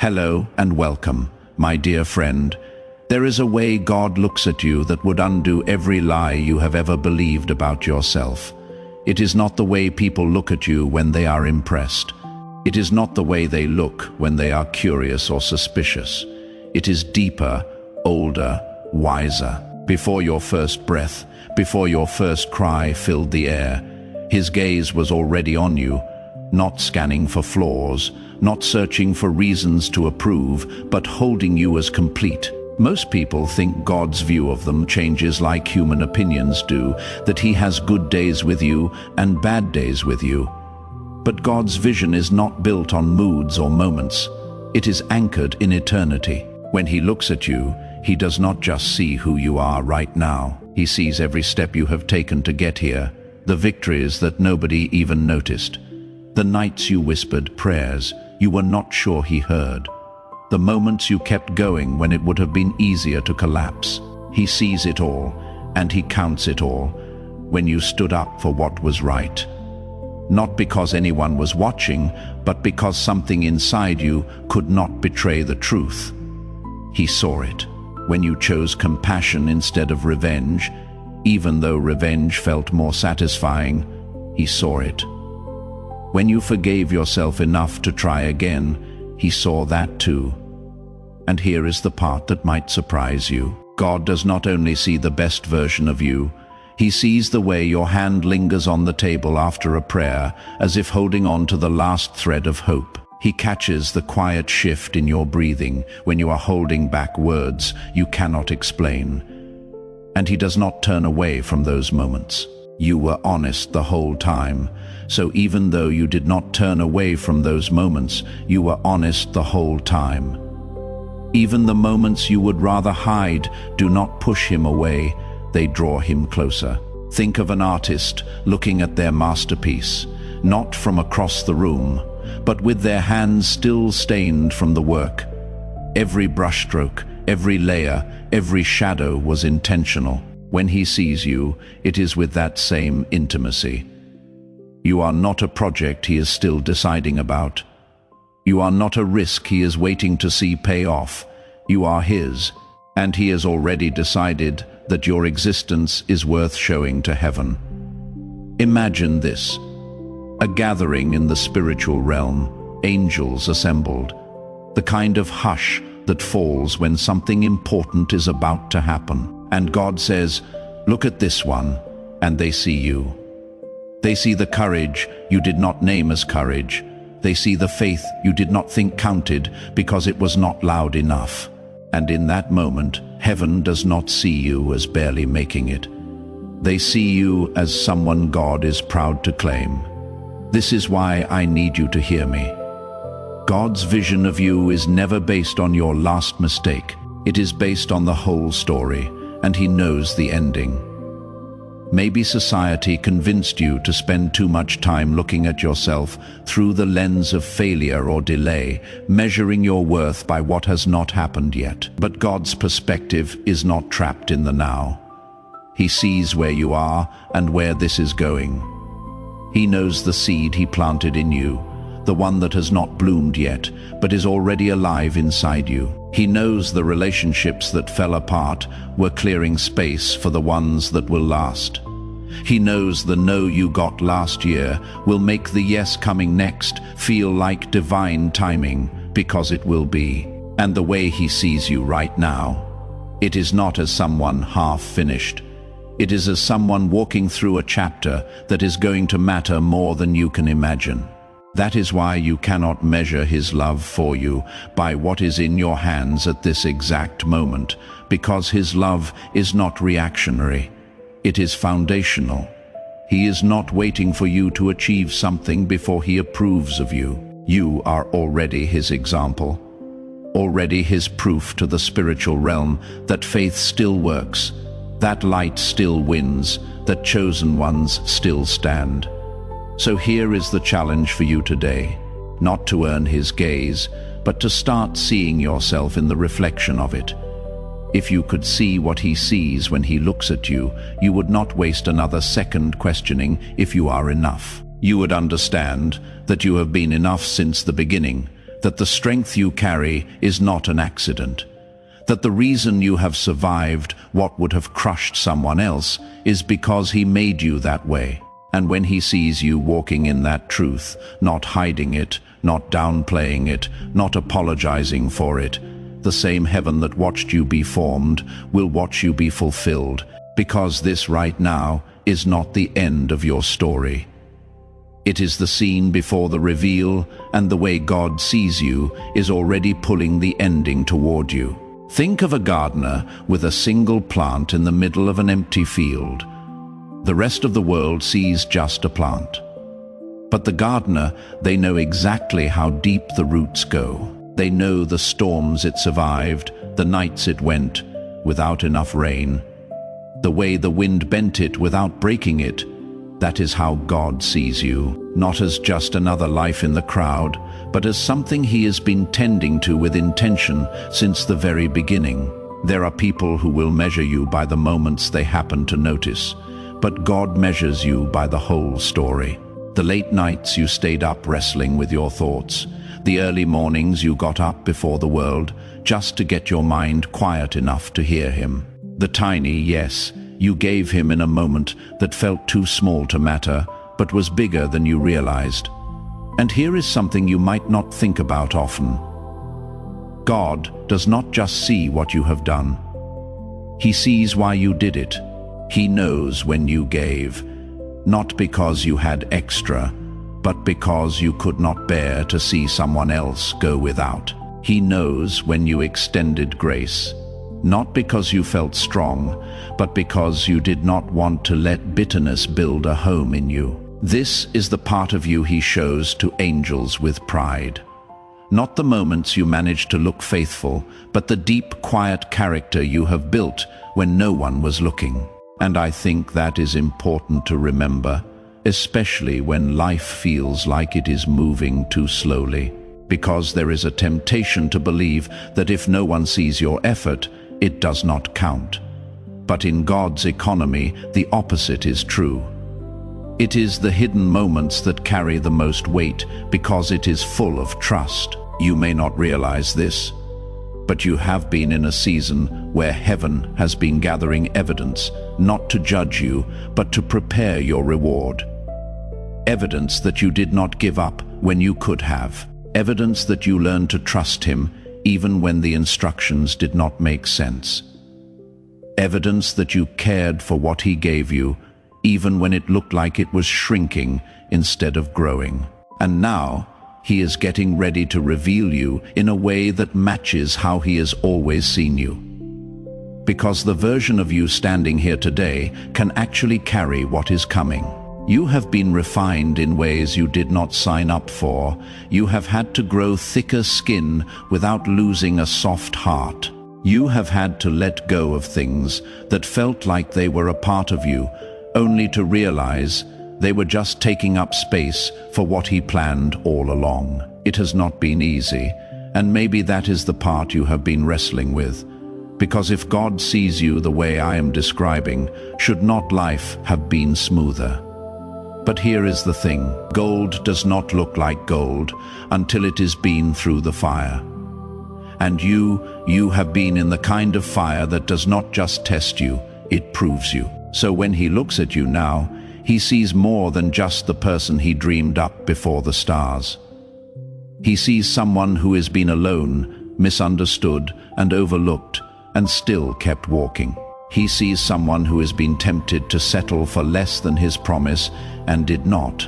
Hello and welcome, my dear friend. There is a way God looks at you that would undo every lie you have ever believed about yourself. It is not the way people look at you when they are impressed. It is not the way they look when they are curious or suspicious. It is deeper, older, wiser. Before your first breath, before your first cry filled the air, His gaze was already on you, not scanning for flaws, not searching for reasons to approve, but holding you as complete. Most people think God's view of them changes like human opinions do, that He has good days with you and bad days with you. But God's vision is not built on moods or moments. It is anchored in eternity. When He looks at you, He does not just see who you are right now. He sees every step you have taken to get here, the victories that nobody even noticed, the nights you whispered prayers you were not sure He heard, the moments you kept going when it would have been easier to collapse. He sees it all, and He counts it all, when you stood up for what was right. Not because anyone was watching, but because something inside you could not betray the truth. He saw it, when you chose compassion instead of revenge, even though revenge felt more satisfying. He saw it. When you forgave yourself enough to try again, He saw that too. And here is the part that might surprise you. God does not only see the best version of you, He sees the way your hand lingers on the table after a prayer, as if holding on to the last thread of hope. He catches the quiet shift in your breathing when you are holding back words you cannot explain. And He does not turn away from those moments. You were honest the whole time, so even though you did not turn away from those moments, you were honest the whole time. Even the moments you would rather hide do not push Him away, they draw Him closer. Think of an artist looking at their masterpiece, not from across the room, but with their hands still stained from the work. Every brushstroke, every layer, every shadow was intentional. When He sees you, it is with that same intimacy. You are not a project He is still deciding about. You are not a risk He is waiting to see pay off. You are His, and He has already decided that your existence is worth showing to heaven. Imagine this: a gathering in the spiritual realm, angels assembled, the kind of hush that falls when something important is about to happen. And God says, "Look at this one," and they see you. They see the courage you did not name as courage. They see the faith you did not think counted because it was not loud enough. And in that moment, heaven does not see you as barely making it. They see you as someone God is proud to claim. This is why I need you to hear me. God's vision of you is never based on your last mistake. It is based on the whole story, and He knows the ending. Maybe society convinced you to spend too much time looking at yourself through the lens of failure or delay, measuring your worth by what has not happened yet. But God's perspective is not trapped in the now. He sees where you are and where this is going. He knows the seed He planted in you, the one that has not bloomed yet, but is already alive inside you. He knows the relationships that fell apart were clearing space for the ones that will last. He knows the no you got last year will make the yes coming next feel like divine timing, because it will be. And the way He sees you right now, it is not as someone half finished. It is as someone walking through a chapter that is going to matter more than you can imagine. That is why you cannot measure His love for you by what is in your hands at this exact moment, because His love is not reactionary. It is foundational. He is not waiting for you to achieve something before He approves of you. You are already His example, already His proof to the spiritual realm that faith still works, that light still wins, that chosen ones still stand. So here is the challenge for you today, not to earn His gaze, but to start seeing yourself in the reflection of it. If you could see what He sees when He looks at you, you would not waste another second questioning if you are enough. You would understand that you have been enough since the beginning, that the strength you carry is not an accident, that the reason you have survived what would have crushed someone else is because he made you that way. And when he sees you walking in that truth, not hiding it, not downplaying it, not apologizing for it, the same heaven that watched you be formed will watch you be fulfilled, because this right now is not the end of your story. It is the scene before the reveal, and the way God sees you is already pulling the ending toward you. Think of a gardener with a single plant in the middle of an empty field. The rest of the world sees just a plant. But the gardener, they know exactly how deep the roots go. They know the storms it survived, the nights it went without enough rain, the way the wind bent it without breaking it. That is how God sees you, not as just another life in the crowd, but as something he has been tending to with intention since the very beginning. There are people who will measure you by the moments they happen to notice, but God measures you by the whole story. The late nights you stayed up wrestling with your thoughts, the early mornings you got up before the world just to get your mind quiet enough to hear him. The tiny yes you gave him in a moment that felt too small to matter, but was bigger than you realized. And here is something you might not think about often. God does not just see what you have done. He sees why you did it. He knows when you gave, not because you had extra, but because you could not bear to see someone else go without. He knows when you extended grace, not because you felt strong, but because you did not want to let bitterness build a home in you. This is the part of you he shows to angels with pride. Not the moments you managed to look faithful, but the deep, quiet character you have built when no one was looking. And I think that is important to remember, especially when life feels like it is moving too slowly, because there is a temptation to believe that if no one sees your effort, it does not count. But in God's economy, the opposite is true. It is the hidden moments that carry the most weight because it is full of trust. You may not realize this, but you have been in a season where heaven has been gathering evidence, not to judge you, but to prepare your reward. Evidence that you did not give up when you could have. Evidence that you learned to trust him even when the instructions did not make sense. Evidence that you cared for what he gave you, even when it looked like it was shrinking instead of growing. And now, he is getting ready to reveal you in a way that matches how he has always seen you. Because the version of you standing here today can actually carry what is coming. You have been refined in ways you did not sign up for. You have had to grow thicker skin without losing a soft heart. You have had to let go of things that felt like they were a part of you, only to realize they were just taking up space for what he planned all along. It has not been easy, and maybe that is the part you have been wrestling with. Because if God sees you the way I am describing, should not life have been smoother? But here is the thing. Gold does not look like gold until it is been through the fire. And you have been in the kind of fire that does not just test you, it proves you. So when he looks at you now, he sees more than just the person he dreamed up before the stars. He sees someone who has been alone, misunderstood, and overlooked, and still kept walking. He sees someone who has been tempted to settle for less than his promise and did not.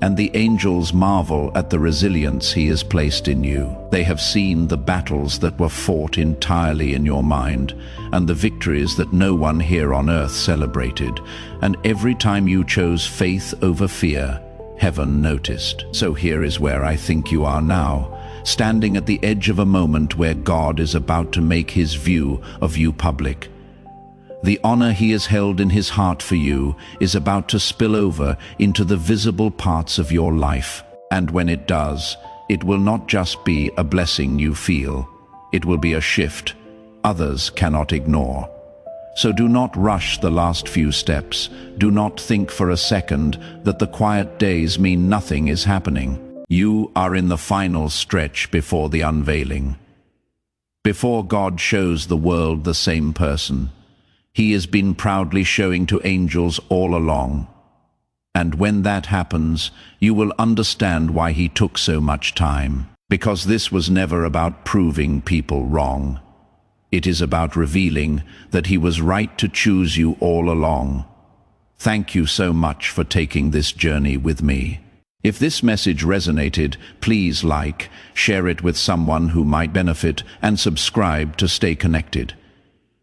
And the angels marvel at the resilience he has placed in you. They have seen the battles that were fought entirely in your mind, and the victories that no one here on earth celebrated. And every time you chose faith over fear, heaven noticed. So here is where I think you are now, standing at the edge of a moment where God is about to make his view of you public. The honor he has held in his heart for you is about to spill over into the visible parts of your life. And when it does, it will not just be a blessing you feel. It will be a shift others cannot ignore. So do not rush the last few steps. Do not think for a second that the quiet days mean nothing is happening. You are in the final stretch before the unveiling. Before God shows the world the same person, He has been proudly showing to angels all along. And when that happens, you will understand why He took so much time. Because this was never about proving people wrong. It is about revealing that He was right to choose you all along. Thank you so much for taking this journey with me. If this message resonated, please like, share it with someone who might benefit, and subscribe to stay connected.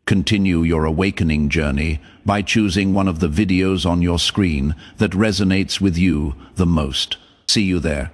Continue your awakening journey by choosing one of the videos on your screen that resonates with you the most. See you there.